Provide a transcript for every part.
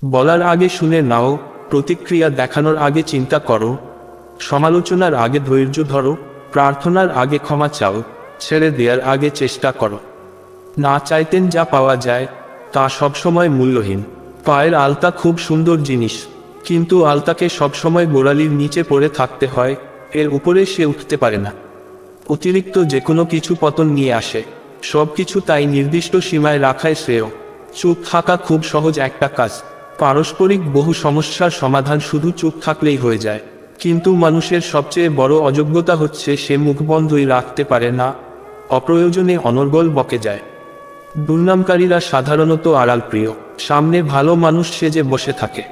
বলার আগে শুনে নাও, প্রতিক্রিয়া দেখানোর আগে চিন্তা করো, সমালোচনার আগে ধৈর্য ধরো, প্রার্থনার আগে ক্ষমা চাও, ছেড়ে দেওয়ার আগে চেষ্টা করো। না চাইতেন যা পাওয়া যায় তা সবসময় মূল্যহীন। পায়ের আলতা খুব সুন্দর জিনিস, কিন্তু আলতাকে সবসময় গোড়ালির নিচে পড়ে থাকতে হয়, এর উপরে সে উঠতে পারে না। অতিরিক্ত যে কোনো কিছু পতন নিয়ে আসে, সব কিছু তাই নির্দিষ্ট সীমায় রাখাই শ্রেয়। চুপ থাকা খুব সহজ একটা কাজ। পারস্পরিক বহু সমস্যার সমাধান শুধু চুপ থাকলেই হয়ে যায়, কিন্তু মানুষের সবচেয়ে বড় অযোগ্যতা হচ্ছে সে মুখ বন্ধই রাখতে পারে না, অপ্রয়োজনে অনর্গল বকে যায়। দুর্নামকারীরা সাধারণত আড়াল প্রিয়, সামনে ভালো মানুষ সেজে বসে থাকে।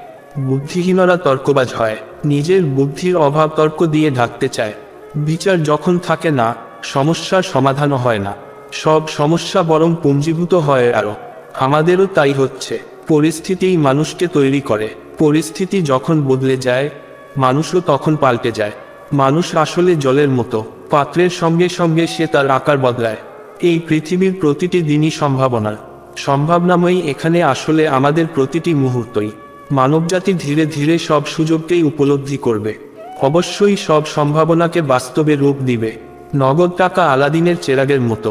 বুদ্ধিহীনরা তর্কবাজ হয়, নিজের বুদ্ধির অভাব তর্ক দিয়ে ঢাকতে চায়। বিচার যখন থাকে না, সমস্যার সমাধানও হয় না, সব সমস্যা বরং পুঞ্জীভূত হয় আরও। আমাদেরও তাই হচ্ছে। পরিস্থিতিই মানুষকে তৈরি করে, পরিস্থিতি যখন বদলে যায় মানুষও তখন পাল্টে যায়। মানুষ আসলে জলের মতো, পাত্রের সঙ্গে সঙ্গে সে তার আকার বদলায়। এই পৃথিবীর প্রতিটি দিনই সম্ভাবনাময়ী। এখানে আসলে আমাদের প্রতিটি মুহূর্তই। মানবজাতি ধীরে ধীরে সব সুযোগকেই উপলব্ধি করবে, অবশ্যই সব সম্ভাবনাকে বাস্তবে রূপ দিবে। নগদ টাকা আলাদিনের চেরাগের মতো,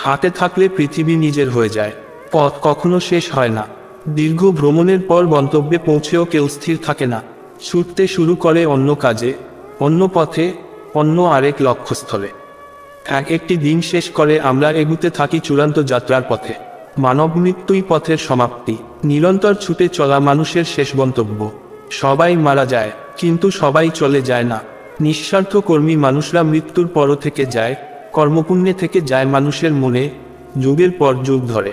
হাতে থাকলে পৃথিবী নিজের হয়ে যায়। পথ কখনো শেষ হয় না, দীর্ঘ ভ্রমণের পর গন্তব্যে পৌঁছেও কেউ স্থির থাকে না, ছুটতে শুরু করে অন্য কাজে, অন্য পথে, অন্য আরেক লক্ষ্যস্থলে। একটি দিন শেষ করে আমরা এগুতে থাকি চূড়ান্ত যাত্রার পথে। মানব মৃত্যুই পথের সমাপ্তি, নিরন্তর ছুটে চলা মানুষের শেষ গন্তব্য। সবাই মারা যায়, কিন্তু সবাই চলে যায় না। নিঃস্বার্থ কর্মী মানুষরা মৃত্যুর পরও থেকে যায়, কর্মপুণ্যে থেকে যায় মানুষের মনে যুগের পর যুগ ধরে।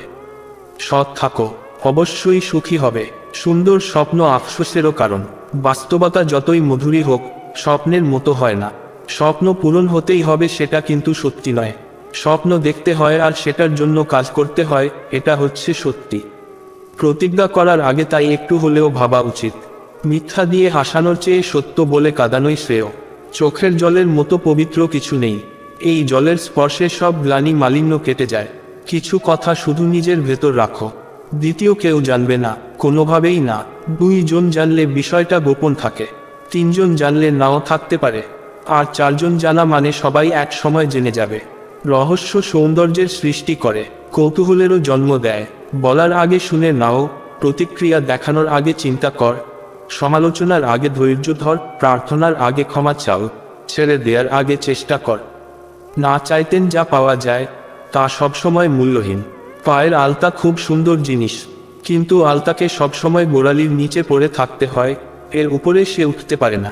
সৎ থাকো, অবশ্যই সুখী হবে। সুন্দর স্বপ্ন আফসোসেরও কারণ। বাস্তবতা যতই মধুরী হোক, স্বপ্নের মতো হয় না। স্বপ্ন পূরণ হতেই হবে সেটা কিন্তু সত্যি নয়। স্বপ্ন দেখতে হয় আর সেটার জন্য কাজ করতে হয়, এটা হচ্ছে সত্যি। প্রতিজ্ঞা করার আগে তাই একটু হলেও ভাবা উচিত। মিথ্যা দিয়ে হাসানোর চেয়ে সত্য বলে কাঁদানোই শ্রেয়। চোখের জলের মতো পবিত্র কিছু নেই, এই জলের স্পর্শে সব গ্লানি মালিন্য কেটে যায়। কিছু কথা শুধু নিজের ভেতর রাখো, দ্বিতীয় কেউ জানবে না, কোনোভাবেই না। 2 জন জানলে বিষয়টা গোপন থাকে, 3 জন জানলে নাও থাকতে পারে, আর 4 জন জানা মানে সবাই এক সময় জেনে যাবে। রহস্য সৌন্দর্যের সৃষ্টি করে, কৌতূহলেরও জন্ম দেয়। বলার আগে শুনে নাও, প্রতিক্রিয়া দেখানোর আগে চিন্তা কর, সমালোচনার আগে ধৈর্য ধর, প্রার্থনার আগে ক্ষমা চাও, ছেড়ে দেওয়ার আগে চেষ্টা কর। না চাইতেন যা পাওয়া যায় তা সবসময় মূল্যহীন। পায়ের আলতা খুব সুন্দর জিনিস, কিন্তু আলতাকে সবসময় গোড়ালির নিচে পড়ে থাকতে হয়, এর উপরে সে উঠতে পারে না।